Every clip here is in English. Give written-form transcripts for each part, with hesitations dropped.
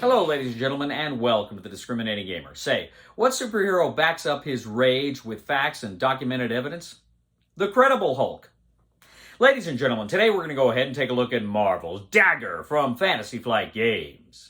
Hello, ladies and gentlemen, and welcome to the Discriminating Gamer. Say, what superhero backs up his rage with facts and documented evidence? The Credible Hulk. Ladies and gentlemen, today we're going to go ahead and take a look at Marvel's D.A.G.G.E.R from Fantasy Flight Games.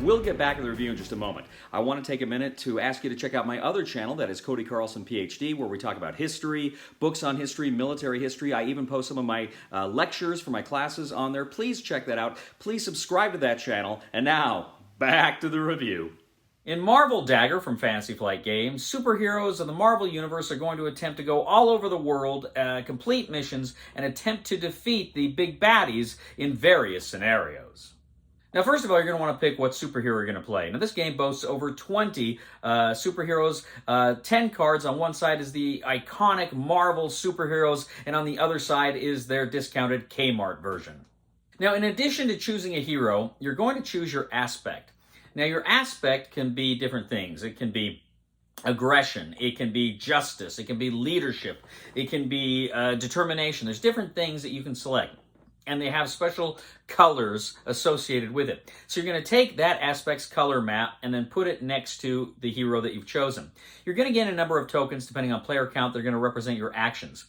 We'll get back to the review in just a moment. I want to take a minute to ask you to check out my other channel, that is Cody Carlson PhD, where we talk about history, books on history, military history. I even post some of my lectures for my classes on there. Please check that out. Please subscribe to that channel. And now, back to the review. In Marvel D.A.G.G.E.R from Fantasy Flight Games, superheroes of the Marvel Universe are going to attempt to go all over the world, complete missions, and attempt to defeat the big baddies in various scenarios. Now, first of all, you're going to want to pick what superhero you're going to play. Now, this game boasts over 20 superheroes. 10 cards. On one side is the iconic Marvel superheroes, and on the other side is their discounted Kmart version. Now, in addition to choosing a hero, you're going to choose your aspect. Now, your aspect can be different things. It can be aggression, it can be justice, it can be leadership, it can be determination. There's different things that you can select, and they have special colors associated with it. So you're going to take that aspect's color map and then put it next to the hero that you've chosen. You're going to gain a number of tokens depending on player count. They're going to represent your actions.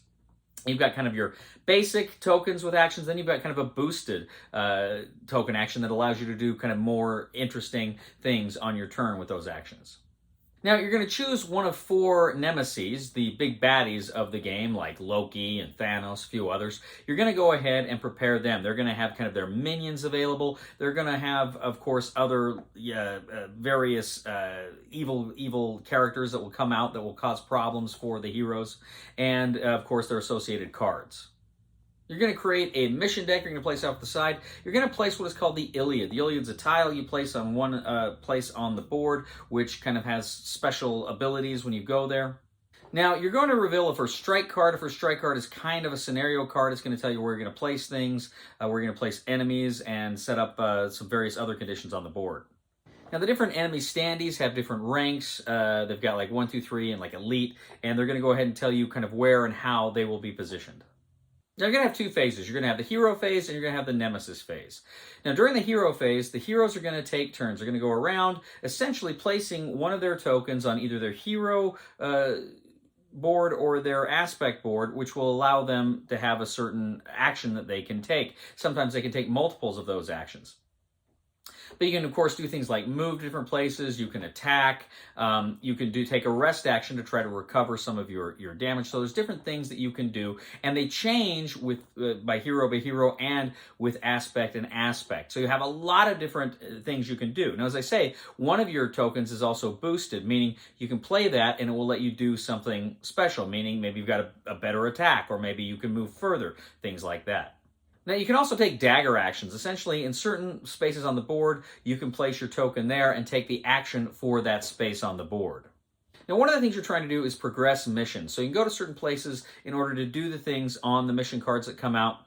You've got kind of your basic tokens with actions, then you've got kind of a boosted token action that allows you to do kind of more interesting things on your turn with those actions. Now, you're going to choose one of 4 nemesis, the big baddies of the game, like Loki and Thanos, a few others. You're going to go ahead and prepare them. They're going to have kind of their minions available. They're going to have, of course, other various evil characters that will come out that will cause problems for the heroes. And, of course, their associated cards. You're going to create a mission deck you're going to place off the side. You're going to place what is called the Iliad. The Iliad's a tile you place on one place on the board, which kind of has special abilities when you go there. Now, you're going to reveal a first strike card. A first strike card is kind of a scenario card. It's going to tell you where you're going to place things, where you're going to place enemies, and set up some various other conditions on the board. Now, the different enemy standees have different ranks. They've got like 1, 2, 3, and like elite, and they're going to go ahead and tell you kind of where and how they will be positioned. Now, you're going to have 2 phases. You're going to have the hero phase and you're going to have the nemesis phase. Now, during the hero phase, the heroes are going to take turns. They're going to go around essentially placing one of their tokens on either their hero board or their aspect board, which will allow them to have a certain action that they can take. Sometimes they can take multiples of those actions. But you can, of course, do things like move to different places. You can attack. You can take a rest action to try to recover some of your damage. So there's different things that you can do, and they change with by hero, and with aspect and aspect. So you have a lot of different things you can do. Now, as I say, one of your tokens is also boosted, meaning you can play that, and it will let you do something special, meaning maybe you've got a better attack, or maybe you can move further, things like that. Now, you can also take dagger actions. Essentially, in certain spaces on the board, you can place your token there and take the action for that space on the board. Now, one of the things you're trying to do is progress missions. So you can go to certain places in order to do the things on the mission cards that come out.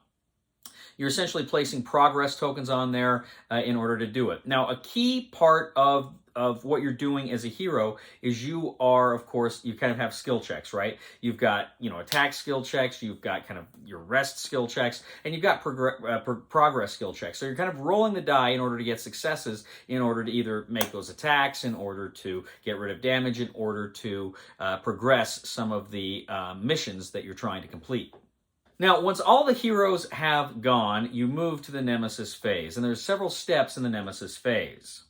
You're essentially placing progress tokens on there in order to do it. Now, a key part of of what you're doing as a hero is you are, of course, you kind of have skill checks, right? You've got, attack skill checks, you've got kind of your rest skill checks, and you've got progress skill checks. So you're kind of rolling the die in order to get successes, in order to either make those attacks, in order to get rid of damage, in order to progress some of the missions that you're trying to complete. Now, once all the heroes have gone, you move to the Nemesis phase, and there's several steps in the Nemesis phase.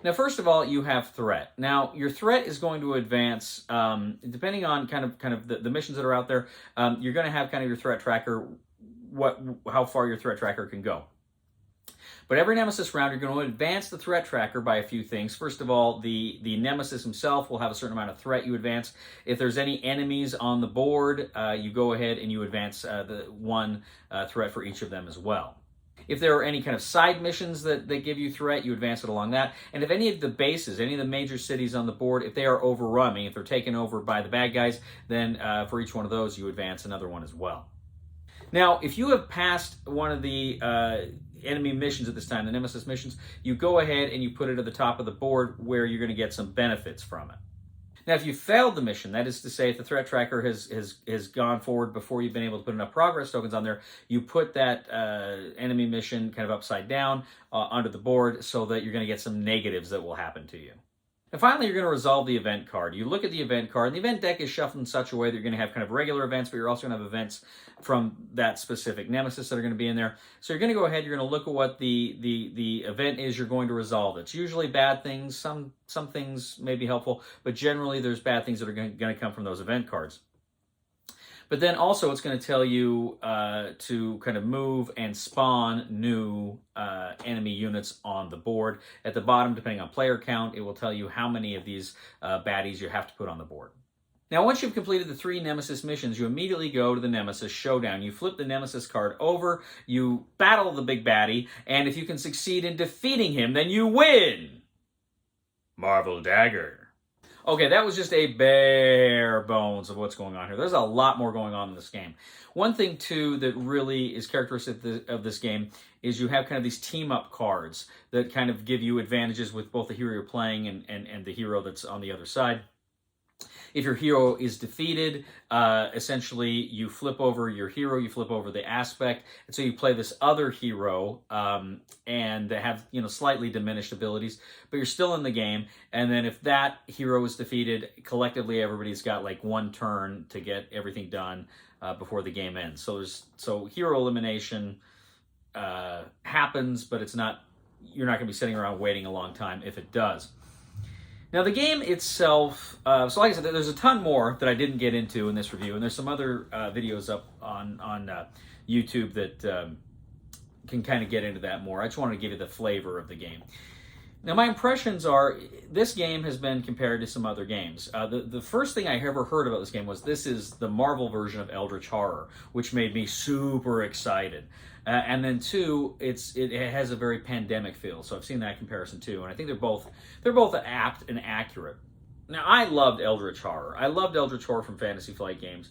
Now, first of all, you have threat. Now, your threat is going to advance, depending on kind of the missions that are out there. You're going to have kind of your threat tracker, how far your threat tracker can go. But every Nemesis round, you're going to advance the threat tracker by a few things. First of all, the Nemesis himself will have a certain amount of threat you advance. If there's any enemies on the board, you go ahead and you advance the one threat for each of them as well. If there are any kind of side missions that give you threat, you advance it along that. And if any of the bases, any of the major cities on the board, if they are overrun, if they're taken over by the bad guys, then for each one of those, you advance another one as well. Now, if you have passed one of the enemy missions at this time, the Nemesis missions, you go ahead and you put it at the top of the board where you're going to get some benefits from it. Now, if you failed the mission, that is to say, if the threat tracker has gone forward before you've been able to put enough progress tokens on there, you put that enemy mission kind of upside down onto the board so that you're going to get some negatives that will happen to you. And finally, you're going to resolve the event card. You look at the event card, and the event deck is shuffled in such a way that you're going to have kind of regular events, but you're also going to have events from that specific Nemesis that are going to be in there. So you're going to go ahead, you're going to look at what the event is you're going to resolve. It's usually bad things. Some things may be helpful, but generally there's bad things that are going to come from those event cards. But then also it's going to tell you to kind of move and spawn new enemy units on the board. At the bottom, depending on player count, it will tell you how many of these baddies you have to put on the board. Now, once you've completed the 3 Nemesis missions, you immediately go to the Nemesis Showdown. You flip the Nemesis card over, you battle the big baddie, and if you can succeed in defeating him, then you win! Marvel Dagger. Okay, that was just a bare bones of what's going on here. There's a lot more going on in this game. One thing, too, that really is characteristic of this game is you have kind of these team-up cards that kind of give you advantages with both the hero you're playing and the hero that's on the other side. If your hero is defeated, essentially you flip over your hero, you flip over the aspect, and so you play this other hero, and they have slightly diminished abilities, but you're still in the game. And then if that hero is defeated, collectively everybody's got like one turn to get everything done before the game ends. So hero elimination happens, but you're not going to be sitting around waiting a long time if it does. Now, the game itself, so like I said, there's a ton more that I didn't get into in this review, and there's some other videos up on YouTube that can kind of get into that more. I just wanted to give you the flavor of the game. Now, my impressions are, this game has been compared to some other games. The first thing I ever heard about this game was this is the Marvel version of Eldritch Horror, which made me super excited. And then 2, it has a very pandemic feel, so I've seen that comparison too, and I think they're both apt and accurate. Now, I loved Eldritch Horror. I loved Eldritch Horror from Fantasy Flight Games.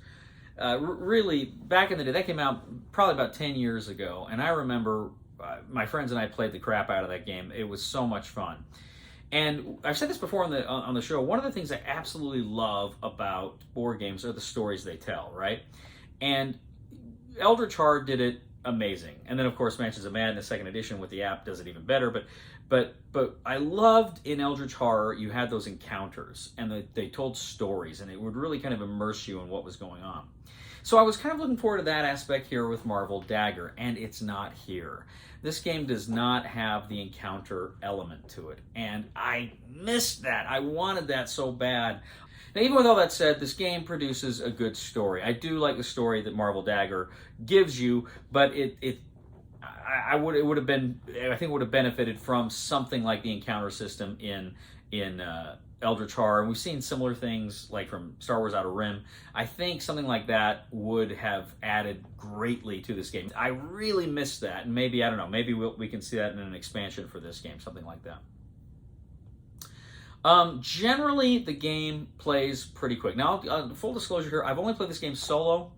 Really, back in the day, that came out probably about 10 years ago, and I remember my friends and I played the crap out of that game. It was so much fun. And I've said this before on the show, one of the things I absolutely love about board games are the stories they tell, right? And Eldritch Horror did it amazing. And then, of course, Mansions of Madness 2nd edition with the app does it even better. But I loved in Eldritch Horror, you had those encounters, and they told stories, and it would really kind of immerse you in what was going on. So I was kind of looking forward to that aspect here with Marvel Dagger, and it's not here. This game does not have the encounter element to it, and I missed that. I wanted that so bad. Now, even with all that said, this game produces a good story. I do like the story that Marvel Dagger gives you, but I think it would have benefited from something like the encounter system in Eldritch Horror. And we've seen similar things like from Star Wars Outer Rim. I think something like that would have added greatly to this game. I really missed that, and maybe, I don't know, maybe we can see that in an expansion for this game, something like that. Generally, the game plays pretty quick. Now, full disclosure here, I've only played this game solo.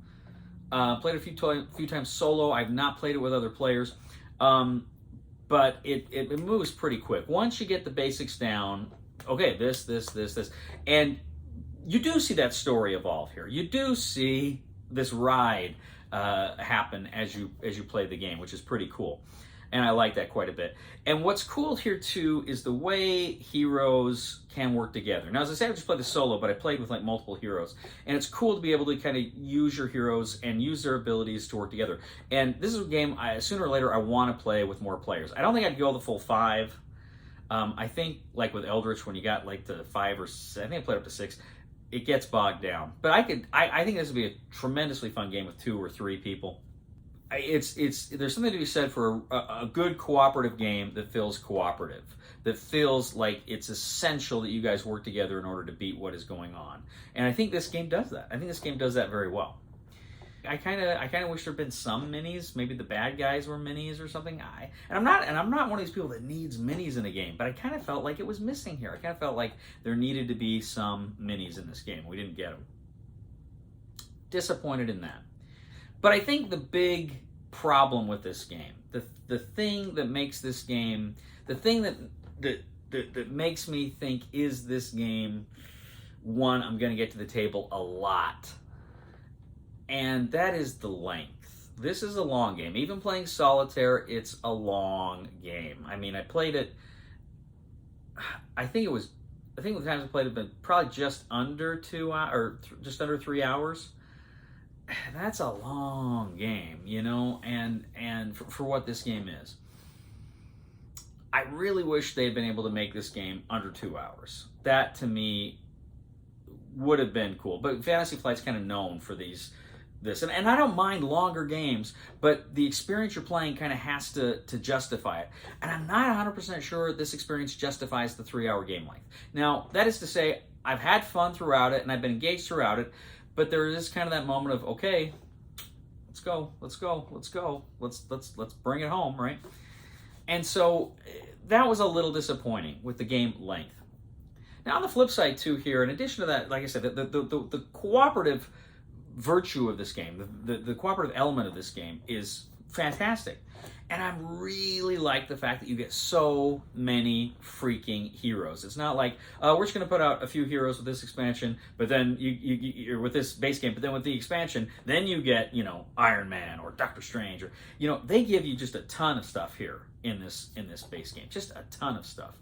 Played it a few times solo. I've not played it with other players. But it moves pretty quick. Once you get the basics down, okay, this. And you do see that story evolve here. You do see this ride happen as you play the game, which is pretty cool. And I like that quite a bit. And what's cool here too is the way heroes can work together. Now, as I said, I just played the solo, but I played with like multiple heroes. And it's cool to be able to kind of use your heroes and use their abilities to work together. And this is a game, sooner or later, I want to play with more players. I don't think I'd go the full 5. I think like with Eldritch, when you got like the 5 or 6, I think I played up to 6, it gets bogged down. But I think this would be a tremendously fun game with 2 or 3 people. There's something to be said for a good cooperative game that feels cooperative, that feels like it's essential that you guys work together in order to beat what is going on. And I think this game does that. I think this game does that very well. I kind of wish there'd been some minis. Maybe the bad guys were minis or something. I'm not one of these people that needs minis in a game, but I kind of felt like it was missing here. I kind of felt like there needed to be some minis in this game. We didn't get them. Disappointed in that. But I think the big problem with this game, the thing that makes this game, the thing that makes me think, is this game one I'm going to get to the table a lot? And that is the length. This is a long game. Even playing solitaire, it's a long game. I mean, I played it, I think the times I played it have been probably just under 2 hours, or just under 3 hours. That's a long game, you know, and for what this game is. I really wish they had been able to make this game under 2 hours. That, to me, would have been cool. But Fantasy Flight's kind of known for this. And I don't mind longer games, but the experience you're playing kind of has to justify it. And I'm not 100% sure this experience justifies the 3-hour game length. Now, that is to say, I've had fun throughout it, and I've been engaged throughout it, but there is kind of that moment of, okay, let's go, let's bring it home, right? And so that was a little disappointing with the game length. Now, on the flip side too here, in addition to that, like I said, the cooperative virtue of this game, the cooperative element of this game is fantastic. And I really like the fact that you get so many freaking heroes. It's not like, we're just going to put out a few heroes with this expansion, but then you're with this base game, but then with the expansion, then you get, Iron Man or Doctor Strange, or, they give you just a ton of stuff here in this base game. Just a ton of stuff.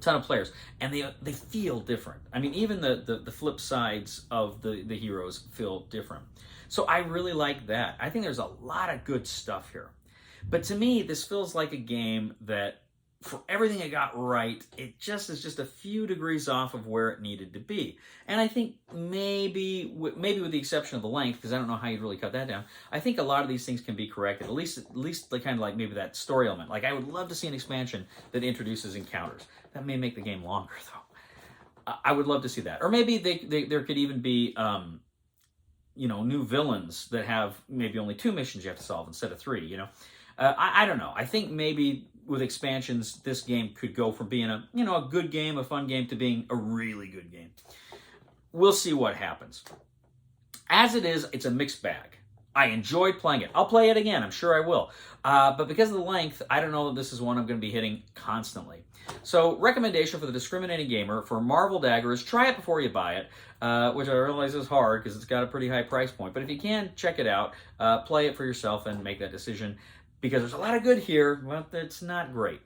Ton of players, and they feel different. I mean, even the flip sides of the heroes feel different. So I really like that. I think there's a lot of good stuff here. But to me, this feels like a game that, for everything it got right, it just is just a few degrees off of where it needed to be. And I think maybe with the exception of the length, because I don't know how you'd really cut that down, I think a lot of these things can be corrected. At least like kind of like maybe that story element. Like, I would love to see an expansion that introduces encounters. That may make the game longer, though. I would love to see that. Or maybe there could even be new villains that have maybe only 2 missions you have to solve instead of 3. I don't know. I think maybe with expansions, this game could go from being a good game, a fun game, to being a really good game. We'll see what happens. As it is, it's a mixed bag. I enjoyed playing it. I'll play it again. I'm sure I will. But because of the length, I don't know that this is one I'm going to be hitting constantly. So, recommendation for the discriminating gamer for Marvel Dagger is try it before you buy it, which I realize is hard because it's got a pretty high price point. But if you can, check it out, play it for yourself, and make that decision. Because there's a lot of good here, but it's not great.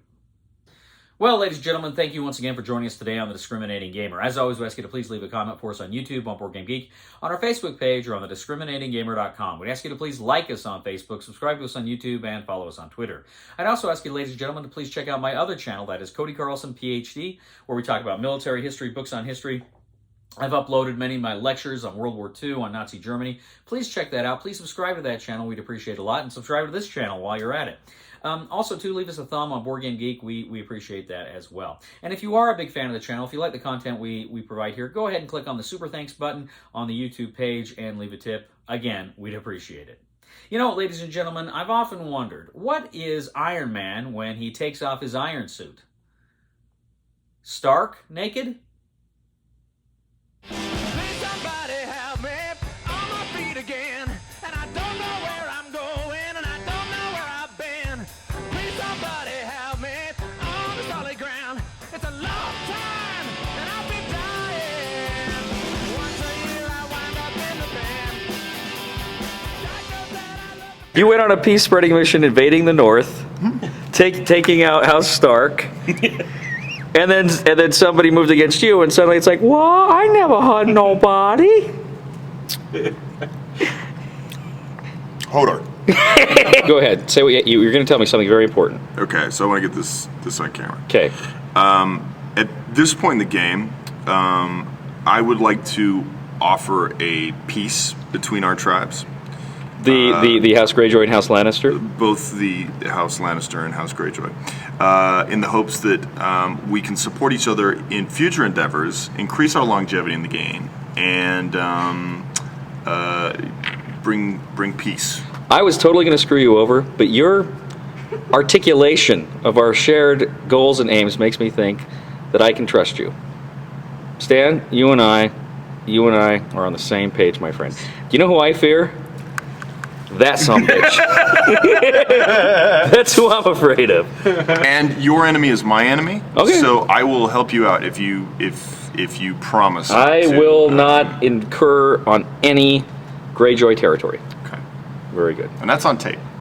Well, ladies and gentlemen, thank you once again for joining us today on The Discriminating Gamer. As always, we ask you to please leave a comment for us on YouTube, on Board Game Geek, on our Facebook page, or on thediscriminatinggamer.com. We ask you to please like us on Facebook, subscribe to us on YouTube, and follow us on Twitter. I'd also ask you, ladies and gentlemen, to please check out my other channel, that is Cody Carlson PhD, where we talk about military history, books on history. I've uploaded many of my lectures on World War II, on Nazi Germany. Please check that out. Please subscribe to that channel. We'd appreciate it a lot. And subscribe to this channel while you're at it. Also, too, leave us a thumb on Board Game Geek. We appreciate that as well. And if you are a big fan of the channel, if you like the content we provide here, go ahead and click on the Super Thanks button on the YouTube page and leave a tip. Again, we'd appreciate it. Ladies and gentlemen, I've often wondered, what is Iron Man when he takes off his iron suit? Stark naked? Somebody help me on the solid ground. It's a long time. You went on a peace spreading mission invading the North, taking out House Stark, and then somebody moved against you, and suddenly it's like, well, I never hurt nobody. Hold on. Go ahead. Say what you're going to tell me something very important. Okay, so I want to get this on camera. Okay. At this point in the game, I would like to offer a peace between our tribes. The House Greyjoy and House Lannister? Both the House Lannister and House Greyjoy. In the hopes that we can support each other in future endeavors, increase our longevity in the game, and bring peace. I was totally going to screw you over, but your articulation of our shared goals and aims makes me think that I can trust you. Stan, you and I are on the same page, my friend. Do you know who I fear? That sumbitch. That's who I'm afraid of. And your enemy is my enemy. Okay. So I will help you out if you promise. I will not incur on any Greyjoy territory. Okay. Very good. And that's on tape.